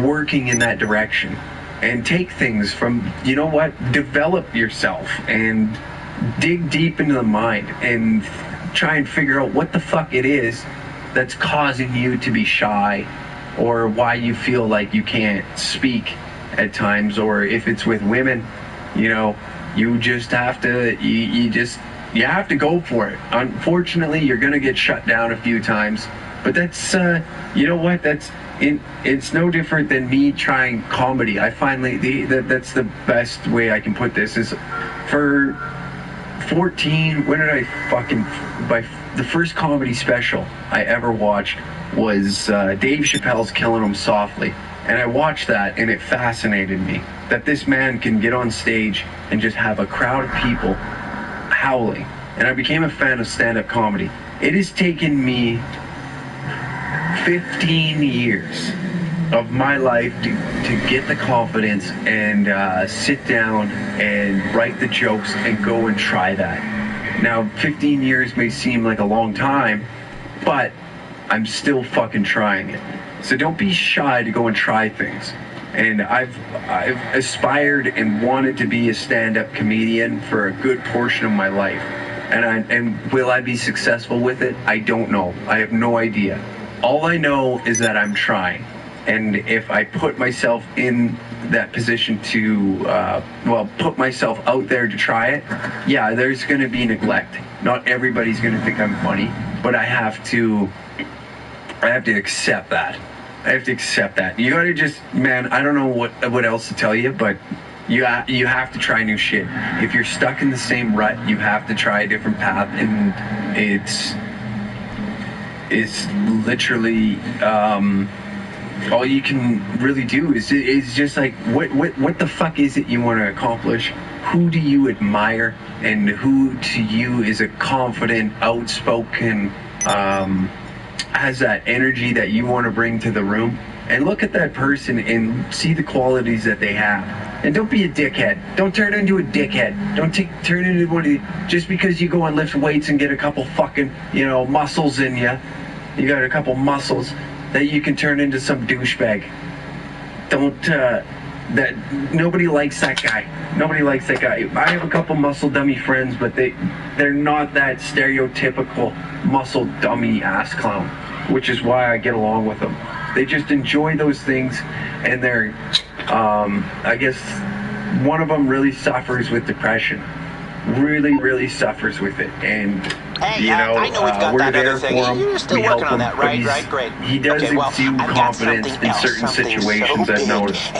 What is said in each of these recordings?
working in that direction and take things from, you know what, develop yourself and dig deep into the mind and try and figure out what the fuck it is that's causing you to be shy, or why you feel like you can't speak at times, or if it's with women, you know, you just have to, you have to go for it. Unfortunately, you're gonna get shut down a few times, but that's, you know what, it's no different than me trying comedy. I finally, that's the best way I can put this, is for 14, when did I the first comedy special I ever watched was Dave Chappelle's Killing 'Em Softly. And I watched that, and it fascinated me that this man can get on stage and just have a crowd of people howling. And I became a fan of stand-up comedy. It has taken me 15 years of my life to get the confidence and sit down and write the jokes and go and try that. Now, 15 years may seem like a long time, but I'm still fucking trying it. So don't be shy to go and try things. And I've aspired and wanted to be a stand-up comedian for a good portion of my life. And will I be successful with it? I don't know. I have no idea. All I know is that I'm trying. And if I put myself in that position to, put myself out there to try it, yeah, there's going to be neglect. Not everybody's going to think I'm funny, but I have to accept that. I have to accept that. You got to just, man, I don't know what else to tell you, but you have to try new shit. If you're stuck in the same rut, you have to try a different path, and it's literally all you can really do is just like, what the fuck is it you want to accomplish? Who do you admire, and who to you is a confident, outspoken, has that energy that you want to bring to the room? And look at that person and see the qualities that they have. And don't be a dickhead. Don't turn into a dickhead. Don't turn into one of the, just because you go and lift weights and get a couple fucking, muscles in you. You got a couple muscles that you can turn into some douchebag. Nobody likes that guy. Nobody likes that guy. I have a couple muscle dummy friends, but they're not that stereotypical muscle dummy ass clown, which is why I get along with them. They just enjoy those things, and they're, I guess, one of them really suffers with depression. Really suffers with it, and hey, I know we've got we're that there other for thing. him. You're still We help working on him, that, right? Great. He does exude confidence in certain situations. I've noticed.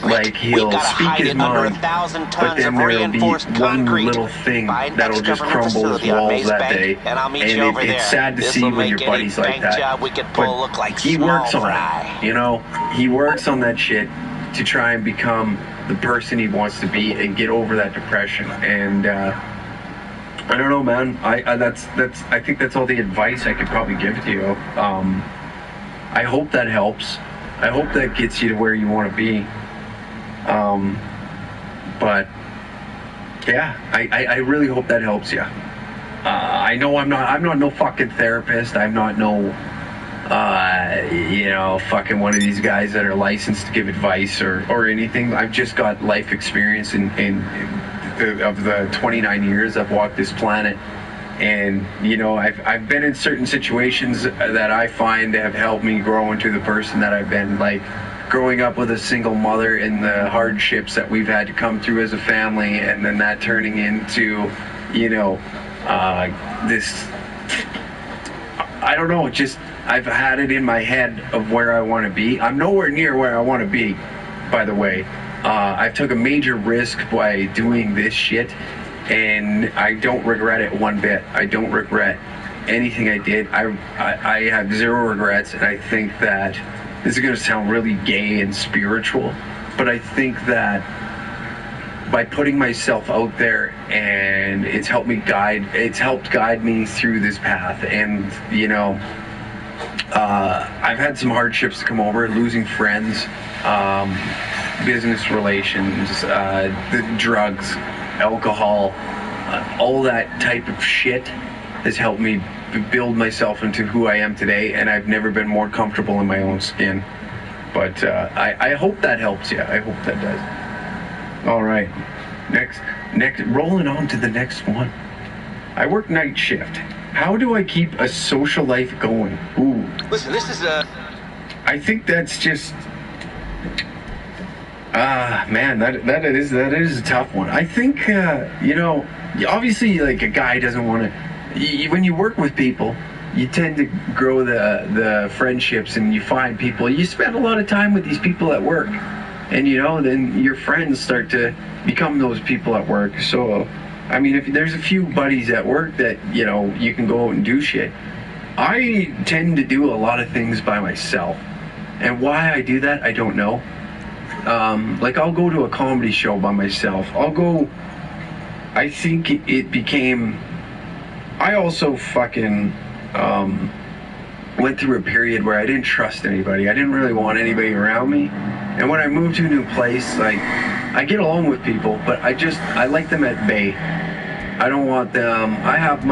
Like, he'll speak his mind, but then there'll be one little thing that'll just crumble his walls that day, and it's sad to see when your buddy's like that. But he works on it. He works on that shit to try and become the person he wants to be and get over that depression. And I don't know, man. I think that's all the advice I could probably give to you. I hope that helps. I hope that gets you to where you want to be. But yeah, I really hope that helps you. I know I'm not no fucking therapist. I'm not no fucking one of these guys that are licensed to give advice or anything. I've just got life experience of the 29 years I've walked this planet, and I've been in certain situations that I find have helped me grow into the person that I've been. Like growing up with a single mother and the hardships that we've had to come through as a family, and then that turning into this, I don't know, just I've had it in my head of where I want to be. I'm nowhere near where I want to be, by the way. I took a major risk by doing this shit, and I don't regret it one bit. I don't regret anything I did. I have zero regrets, and I think that this is going to sound really gay and spiritual, but I think that by putting myself out there, and it's helped guide me through this path. And I've had some hardships to come over, losing friends, business relations, the drugs, alcohol, all that type of shit has helped me build myself into who I am today, and I've never been more comfortable in my own skin. But I hope that helps you. I hope that does. All right. Next, rolling on to the next one. I work night shift. How do I keep a social life going? Ooh. Listen, this is I think that's just... man, that is a tough one. I think, you know, obviously, like, a guy doesn't want to... When you work with people, you tend to grow the friendships, and you find people. You spend a lot of time with these people at work. And, you know, then your friends start to become those people at work. So, I mean, if there's a few buddies at work that, you know, you can go out and do shit. I tend to do a lot of things by myself. And why I do that, I don't know. Like, I'll go to a comedy show by myself. I think it became... I also fucking went through a period where I didn't trust anybody. I didn't really want anybody around me. And when I moved to a new place, like, I get along with people, but I like them at bay. I don't want them... I have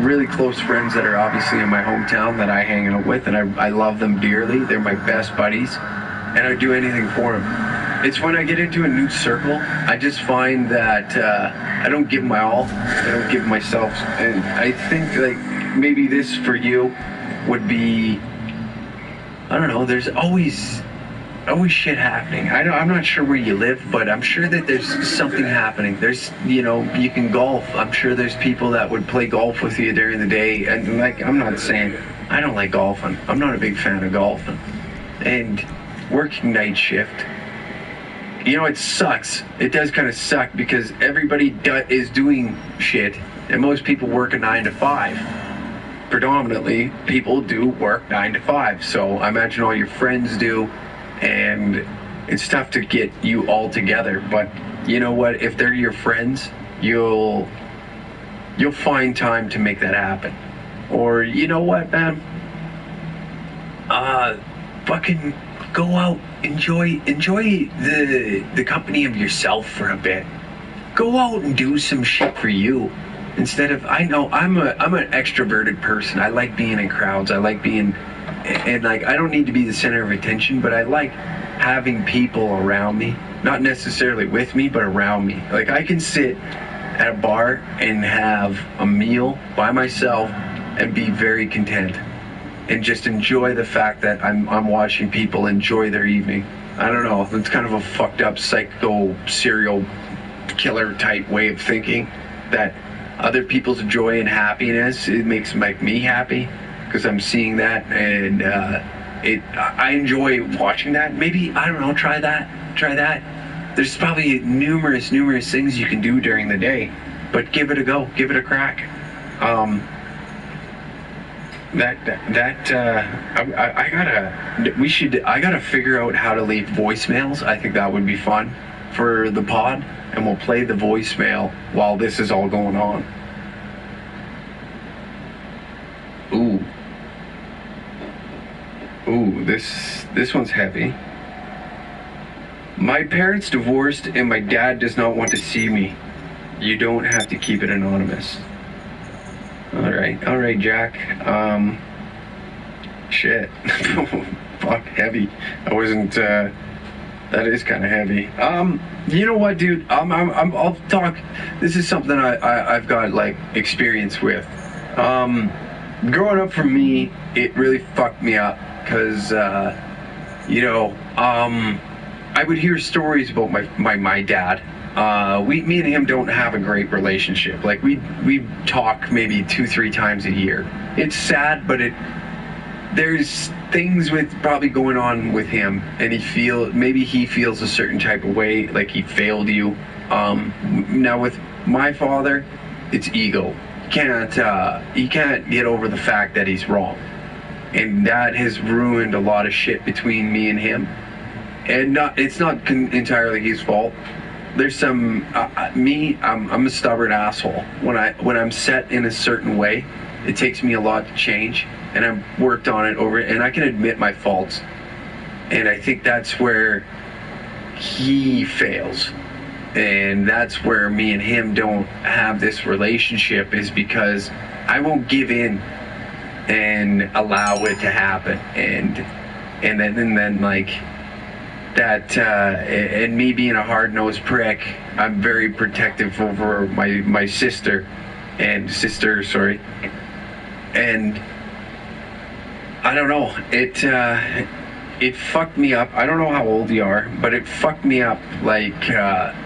really close friends that are obviously in my hometown that I hang out with, and I love them dearly. They're my best buddies, and I'd do anything for them. It's when I get into a new circle, I just find that I don't give my all. I don't give myself. And I think, like, maybe this for you would be... I don't know, there's always shit happening. I'm not sure where you live, but I'm sure that there's something happening. There's, you know, you can golf. I'm sure there's people that would play golf with you during the day. And, like, I'm not saying I don't like golfing. I'm not a big fan of golfing. And working night shift, you know, it sucks. It does kind of suck because everybody is doing shit, and most people work a 9 to 5. Predominantly, people do work 9 to 5. So I imagine all your friends do. And it's tough to get you all together, but you know what? If they're your friends, you'll find time to make that happen. Or you know what, man? Fucking go out, enjoy the company of yourself for a bit. Go out and do some shit for you. Instead of, I know I'm an extroverted person. I like being in crowds. I like being... And, like, I don't need to be the center of attention, but I like having people around me. Not necessarily with me, but around me. Like, I can sit at a bar and have a meal by myself and be very content. And just enjoy the fact that I'm watching people enjoy their evening. I don't know. It's kind of a fucked up psycho serial killer type way of thinking that other people's joy and happiness, it makes me happy. Because I'm seeing that, and I enjoy watching that. Maybe, I don't know, try that. There's probably numerous things you can do during the day, but give it a go, give it a crack. I gotta figure out how to leave voicemails. I think that would be fun for the pod, and we'll play the voicemail while this is all going on. Ooh, this one's heavy. My parents divorced and my dad does not want to see me. You don't have to keep it anonymous. Alright, Jack. Shit. Fuck, heavy. I wasn't, that is kind of heavy. You know what, dude? I'll talk. This is something I've got, like, experience with. Growing up for me, it really fucked me up. Because, you know, I would hear stories about my dad. Me and him don't have a great relationship. Like, we talk maybe 2-3 times a year. It's sad, but there's things probably going on with him, and maybe he feels a certain type of way, like he failed you. Now with my father, it's ego. He can't get over the fact that he's wrong. And that has ruined a lot of shit between me and him. And it's not entirely his fault. There's some... I'm a stubborn asshole. When I'm set in a certain way, it takes me a lot to change. And I've worked on it and I can admit my faults. And I think that's where he fails. And that's where me and him don't have this relationship, is because I won't give in and allow it to happen, and then like that and me being a hard-nosed prick, I'm very protective over my sister, and I don't know, it fucked me up. I don't know how old you are, but it fucked me up, like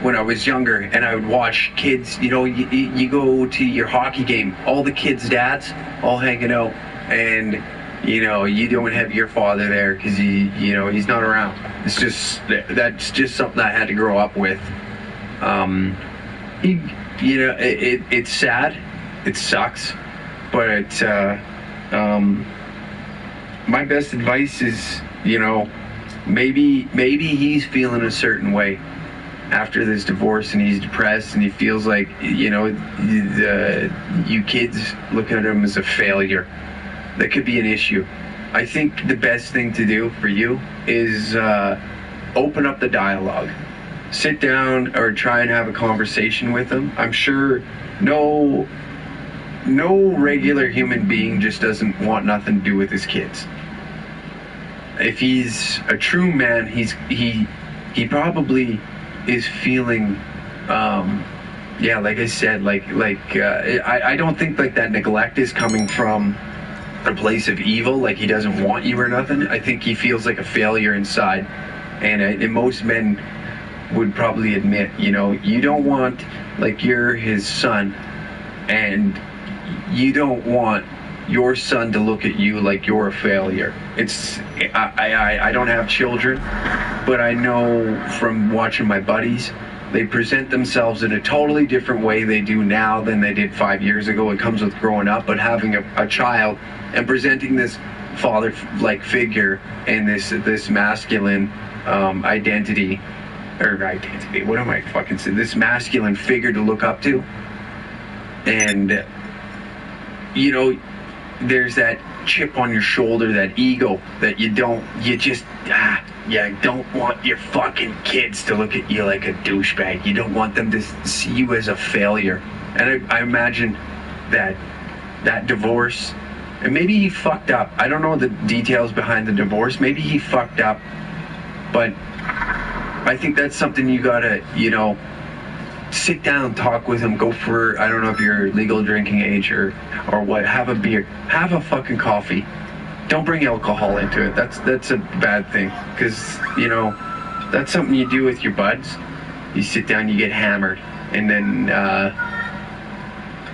when I was younger, and I would watch kids, you know, you go to your hockey game, all the kids' dads all hanging out, and you know, you don't have your father there because he's not around. That's just something I had to grow up with. It's sad, it sucks, but my best advice is, you know, maybe he's feeling a certain way after this divorce, and he's depressed, and he feels like, you know, you kids look at him as a failure. That could be an issue. I think the best thing to do for you is open up the dialogue. Sit down or try and have a conversation with him. I'm sure no regular human being just doesn't want nothing to do with his kids. If he's a true man, he probably is feeling, like I said, I don't think like that neglect is coming from a place of evil, like he doesn't want you or nothing. I think he feels like a failure inside, and most men would probably admit, you know, you don't want, like, you're his son, and you don't want your son to look at you like you're a failure. I don't have children, but I know from watching my buddies, they present themselves in a totally different way they do now than they did 5 years ago. It comes with growing up, but having a child and presenting this father-like figure and this masculine identity, what am I fucking saying? This masculine figure to look up to. And, you know, there's that chip on your shoulder, that ego that you don't want your fucking kids to look at you like a douchebag. You don't want them to see you as a failure. And I imagine that divorce, and maybe he fucked up. I don't know the details behind the divorce. Maybe he fucked up, but I think that's something you gotta, you know, sit down, talk with him, go for, I don't know if you're legal drinking age or what, have a beer, have a fucking coffee. Don't bring alcohol into it. That's a bad thing, because, you know, that's something you do with your buds. You sit down, you get hammered, and then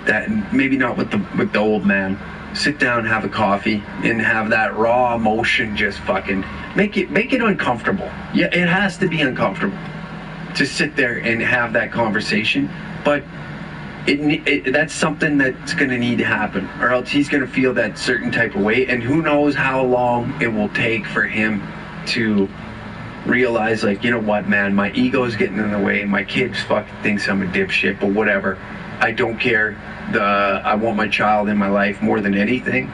that, maybe not with the old man. Sit down, have a coffee, and have that raw emotion just fucking make it uncomfortable. Yeah, it has to be uncomfortable to sit there and have that conversation, but that's something that's going to need to happen, or else he's going to feel that certain type of way, and who knows how long it will take for him to realize, like, you know what, man, my ego's getting in the way, my kids fucking thinks I'm a dipshit, but whatever, I don't care, I want my child in my life more than anything.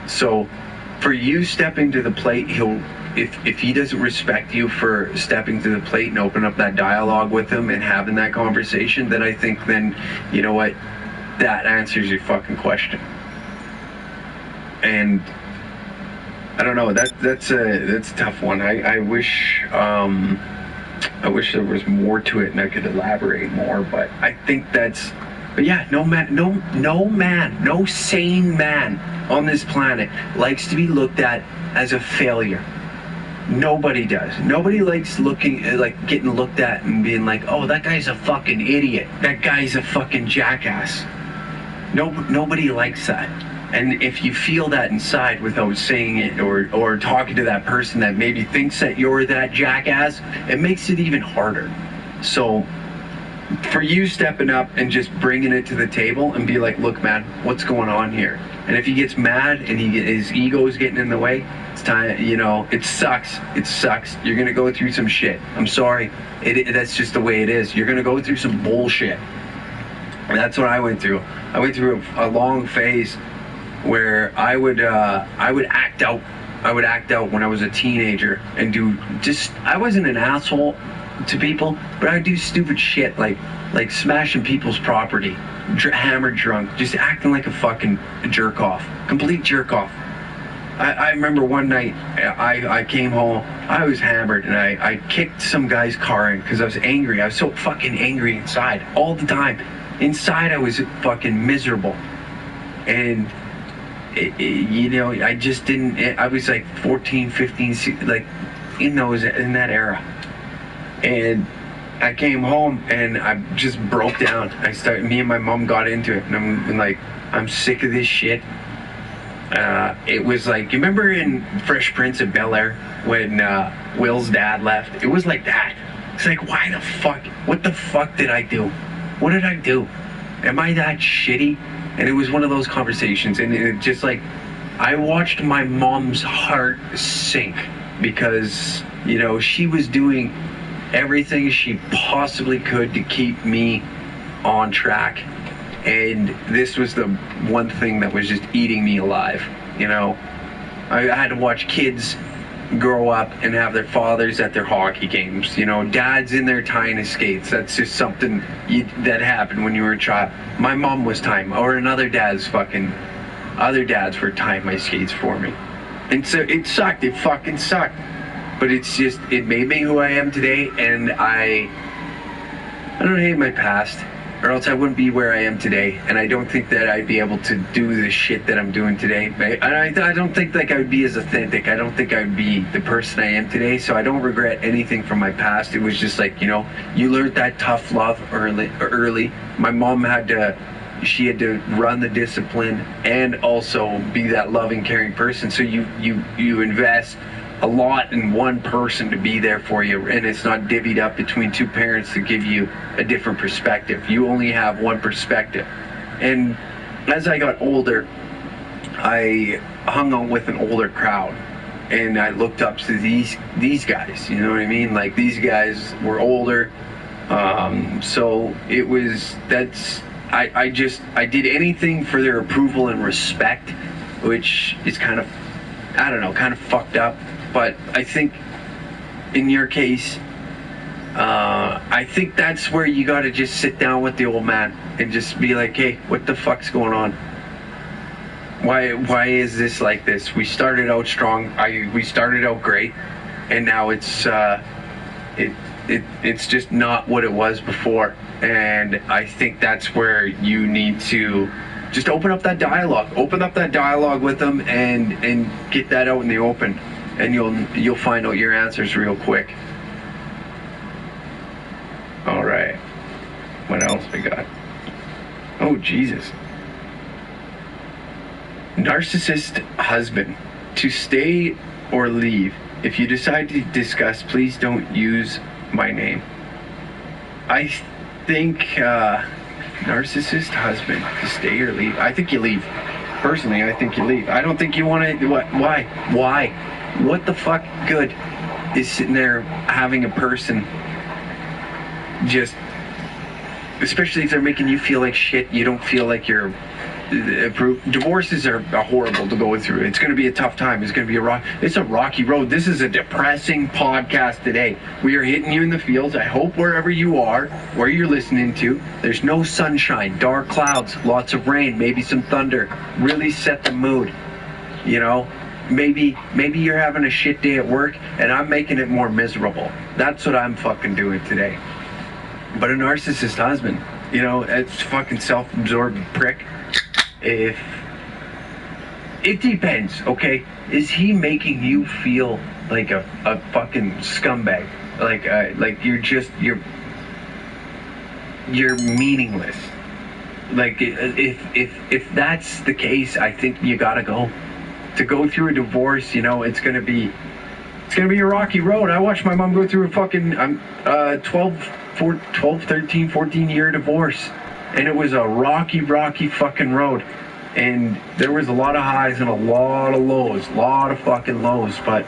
So for you stepping to the plate, if he doesn't respect you for stepping to the plate and open up that dialogue with him and having that conversation, then I think then, you know what, that answers your fucking question. And I don't know, that's a tough one. I wish there was more to it and I could elaborate more, but I think but yeah, no sane man on this planet likes to be looked at as a failure. Nobody does. Nobody likes getting looked at and being like, oh, that guy's a fucking idiot. That guy's a fucking jackass. Nobody likes that. And if you feel that inside without saying it or talking to that person that maybe thinks that you're that jackass, it makes it even harder. So for you stepping up and just bringing it to the table and be like, look, man, what's going on here? And if he gets mad and his ego is getting in the way, it's time, you know, it sucks. You're going to go through some shit. I'm sorry. That's just the way it is. You're going to go through some bullshit. And that's what I went through. I went through a long phase where I would act out. I would act out when I was a teenager and I wasn't an asshole to people, but I would do stupid shit like smashing people's property, hammered drunk, just acting like a fucking jerk off, complete jerk off. I remember one night I came home. I was hammered and I kicked some guy's car in because I was angry. I was so fucking angry inside all the time. Inside I was fucking miserable. And, I just didn't... I was like 14, 15, like in that era. And I came home and I just broke down. Me and my mom got into it. And I'm like, I'm sick of this shit. It was like, you remember in Fresh Prince of Bel-Air when Will's dad left? It was like that. It's like, why the fuck? What the fuck did I do? What did I do? Am I that shitty? And it was one of those conversations, and it just like, I watched my mom's heart sink because, she was doing everything she possibly could to keep me on track. And this was the one thing that was just eating me alive, I had to watch kids grow up and have their fathers at their hockey games, dads in their tying his skates. That's just something that happened when you were a child. My mom was tying, or other dads were tying my skates for me. And so it sucked. It fucking sucked. But it made me who I am today, and I don't hate my past, or else I wouldn't be where I am today. And I don't think that I'd be able to do the shit that I'm doing today. I don't think like I would be as authentic. I don't think I would be the person I am today. So I don't regret anything from my past. It was just like, you learned that tough love early. My mom had to run the discipline and also be that loving, caring person. So you invest a lot in one person to be there for you, and it's not divvied up between two parents to give you a different perspective. You only have one perspective. And as I got older, I hung out with an older crowd, and I looked up to these guys, you know what I mean? Like, these guys were older, so it was, I did anything for their approval and respect, which is kind of fucked up. But I think in your case, I think that's where you got to just sit down with the old man and just be like, hey, what the fuck's going on? Why is this like this? We started out strong. We started out great, and now it's just not what it was before. And I think that's where you need to just open up that dialogue. Open up that dialogue with them and get that out in the open. And you'll find out your answers real quick. All right. What else we got? Oh, Jesus. Narcissist husband. To stay or leave. If you decide to discuss, please don't use my name. I think narcissist husband. To stay or leave. I think you leave. Personally, I think you leave. I don't think you want to... Why? What the fuck good is sitting there having a person just, especially if they're making you feel like shit, you don't feel like you're approved. Divorces are horrible to go through. It's going to be a tough time. It's going to be it's a rocky road. This is a depressing podcast today. We are hitting you in the fields. I hope wherever you are, where you're listening to, there's no sunshine, dark clouds, lots of rain, maybe some thunder. Really set the mood, Maybe you're having a shit day at work and I'm making it more miserable. That's what I'm fucking doing today. But a narcissist husband, it's fucking self-absorbed prick. If it depends, okay? Is he making you feel like a fucking scumbag? Like you're meaningless. Like if that's the case, I think you gotta go. To go through a divorce, it's gonna be a rocky road. I watched my mom go through a fucking 13, 14 year divorce, and it was a rocky fucking road. And there was a lot of highs and a lot of lows, but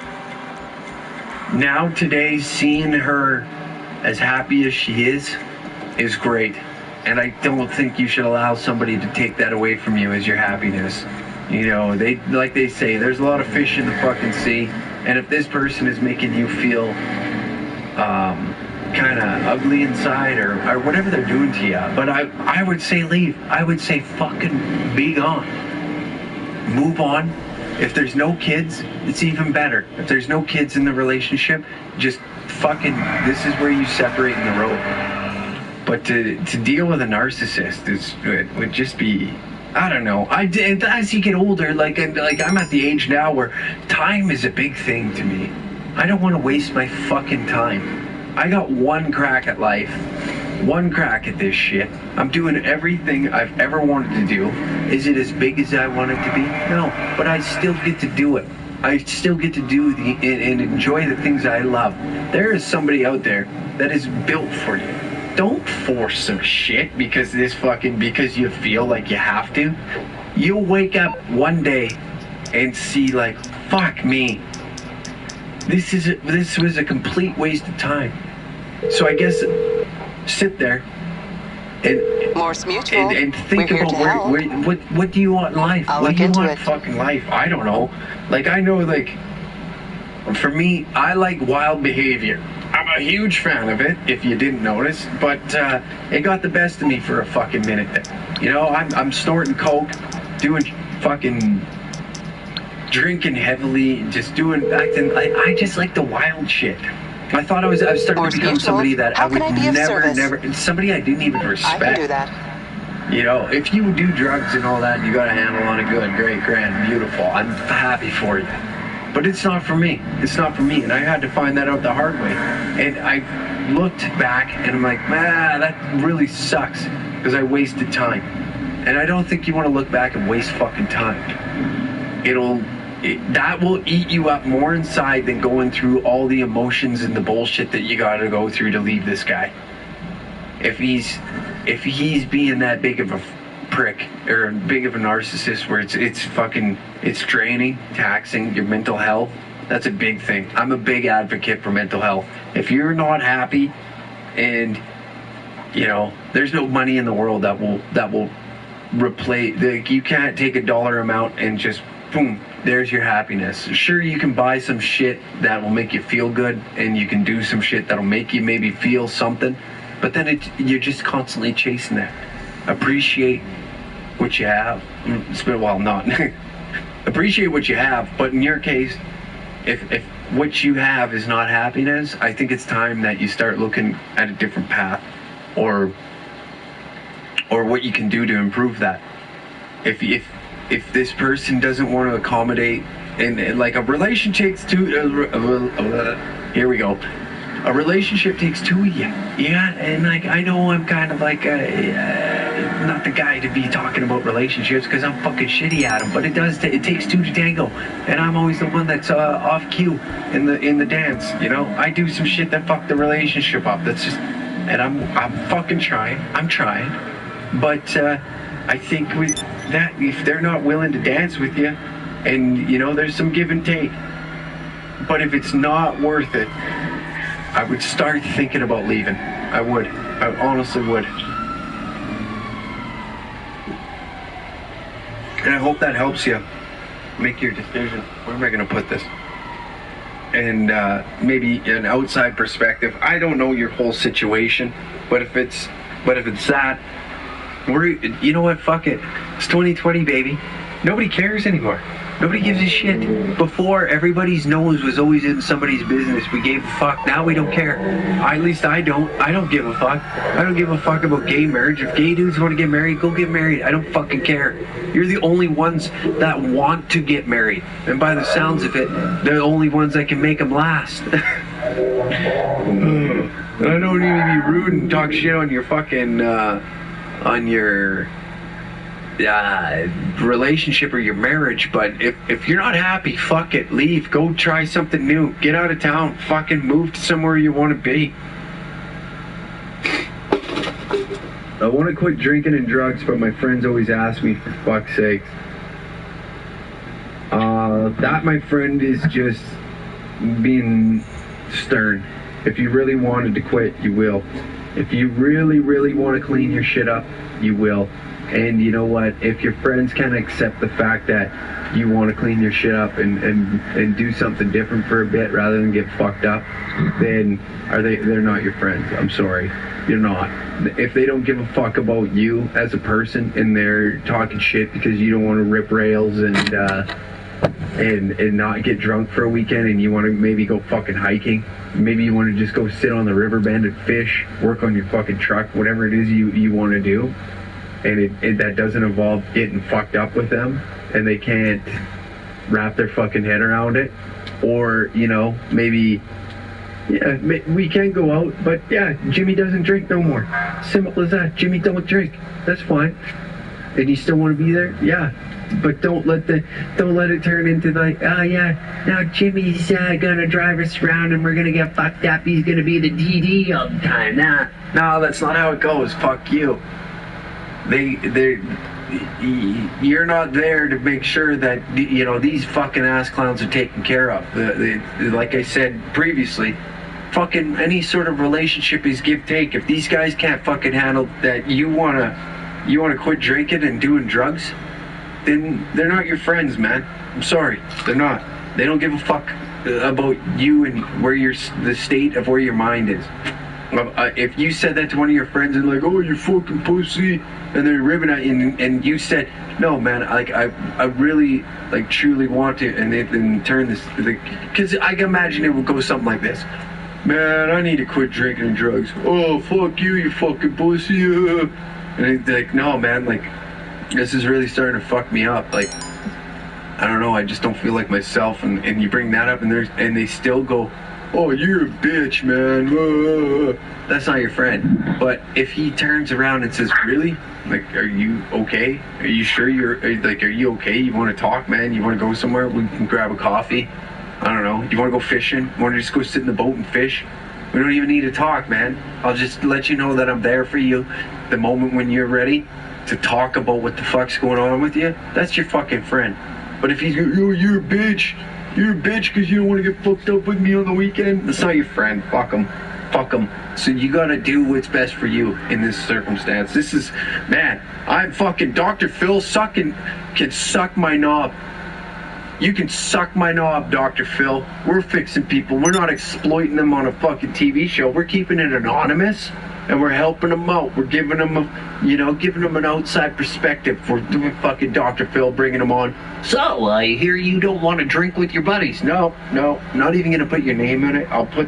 now today, seeing her as happy as she is great. And I don't think you should allow somebody to take that away from you as your happiness. They say, there's a lot of fish in the fucking sea, and if this person is making you feel kind of ugly inside or whatever they're doing to you, but I would say leave. I would say fucking be gone. Move on. If there's no kids, it's even better. If there's no kids in the relationship, just fucking, this is where you separate in the road. But to deal with a narcissist would just be, I don't know. As you get older, like I'm at the age now where time is a big thing to me. I don't want to waste my fucking time. I got one crack at life. One crack at this shit. I'm doing everything I've ever wanted to do. Is it as big as I want it to be? No, but I still get to do it. I still get to do and enjoy the things I love. There is somebody out there that is built for you. Don't force some shit because you feel like you have to. You'll wake up one day and see like, fuck me. This was a complete waste of time. So I guess sit there and Morse Mutual. And think about what do you want in life? What do you want in fucking life? I don't know. Like I know, like for me, I like wild behavior. I'm a huge fan of it, if you didn't notice, but it got the best of me for a fucking minute there. You know, I'm snorting coke, doing fucking drinking heavily, just acting. I just like the wild shit. I thought I was starting to become somebody that I would never, somebody I didn't even respect. I can do that. You know, if you do drugs and all that, you got a handle on it good, great, grand, beautiful. I'm happy for you. But it's not for me. It's not for me. And I had to find that out the hard way. And I looked back and I'm like, man, that really sucks because I wasted time. And I don't think you want to look back and waste fucking time. That will eat you up more inside than going through all the emotions and the bullshit that you got to go through to leave this guy. If he's being that big of a prick or big of a narcissist where it's draining, taxing your mental health, that's a big thing. I'm a big advocate for mental health. If you're not happy and you know, there's no money in the world that will replace, you can't take a dollar amount and just boom, there's your happiness. Sure, you can buy some shit that will make you feel good and you can do some shit that'll make you maybe feel something, but then you're just constantly chasing that. Appreciate what you have. Appreciate what you have, but in your case, if what you have is not happiness, I think it's time that you start looking at a different path or what you can do to improve that. If this person doesn't want to accommodate, and like a relationship takes two, here we go. A relationship takes two of you. Yeah, and like I know I'm kind of like not the guy to be talking about relationships because I'm fucking shitty at them, but it takes two to tango, and I'm always the one that's off cue in the dance. You know, I do some shit that fuck the relationship up. That's just, and I'm fucking trying. I'm trying, but I think with that, if they're not willing to dance with you, and you know, there's some give and take, but if it's not worth it, I would start thinking about leaving. I would. I honestly would. And I hope that helps you make your decision. Where am I going to put this? And maybe an outside perspective. I don't know your whole situation, but if it's that, you know what? Fuck it. It's 2020, baby. Nobody cares anymore. Nobody gives a shit. Before, everybody's nose was always in somebody's business. We gave a fuck. Now we don't care. At least I don't. I don't give a fuck. I don't give a fuck about gay marriage. If gay dudes want to get married, go get married. I don't fucking care. You're the only ones that want to get married. And by the sounds of it, they're the only ones that can make them last. I don't even be rude and talk shit on your fucking, on your relationship or your marriage, but if you're not happy, fuck it, leave, go try something new, get out of town, fucking move to somewhere you want to be. I want to quit drinking and drugs, but my friends always ask me, for fuck's sakes. That, my friend, is just being stern. If you really wanted to quit, you will. If you really, really want to clean your shit up, you will. And you know what? If your friends can't accept the fact that you want to clean your shit up and do something different for a bit rather than get fucked up, then they're not your friends. I'm sorry. You're not. If they don't give a fuck about you as a person and they're talking shit because you don't want to rip rails and and not get drunk for a weekend, and you want to maybe go fucking hiking. Maybe you want to just go sit on the riverbend and fish, work on your fucking truck, whatever it is you want to do. And that doesn't involve getting fucked up with them, and they can't wrap their fucking head around it. Or, you know, maybe, yeah, we can go out, but yeah, Jimmy doesn't drink no more. Simple as that. Jimmy don't drink. That's fine. And you still want to be there? Yeah. But don't let it turn into like, oh yeah, now Jimmy's gonna drive us around and we're gonna get fucked up. He's gonna be the DD all the time. Nah, no, that's not how it goes. Fuck you. You're not there to make sure that, you know, these fucking ass clowns are taken care of. Like I said previously, fucking any sort of relationship is give take. If these guys can't fucking handle that, you wanna quit drinking and doing drugs, then they're not your friends, man. I'm sorry, they're not. They don't give a fuck about you and the state of where your mind is. If you said that to one of your friends and like, oh, you fucking pussy, and they're ribbing at you, and you said, no, man, like I really like truly want to, and then turn this, because I can imagine it would go something like this. Man, I need to quit drinking and drugs. Oh, fuck you, you fucking pussy. And it's like, no, man, like, this is really starting to fuck me up. Like, I don't know, I just don't feel like myself. And you bring that up, and they still go, oh, you're a bitch, man. That's not your friend. But if he turns around and says, really? Like, are you okay? Are you sure are you okay? You want to talk, man? You want to go somewhere? We can grab a coffee. I don't know. You want to go fishing? You want to just go sit in the boat and fish? We don't even need to talk, man. I'll just let you know that I'm there for you the moment when you're ready to talk about what the fuck's going on with you. That's your fucking friend. But if he's, oh, you're a bitch. You're a bitch because you don't want to get fucked up with me on the weekend. That's not your friend. Fuck him. Fuck him. So you gotta do what's best for you in this circumstance. This is, man, I'm fucking Dr. Phil can suck my knob. You can suck my knob, Dr. Phil. We're fixing people. We're not exploiting them on a fucking TV show. We're keeping it anonymous, and we're helping them out. We're giving them an outside perspective. We're doing fucking Dr. Phil, bringing them on. So, I hear you don't want to drink with your buddies. No, not even going to put your name in it. I'll put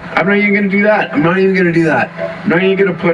I'm not even going to do that. I'm not even going to put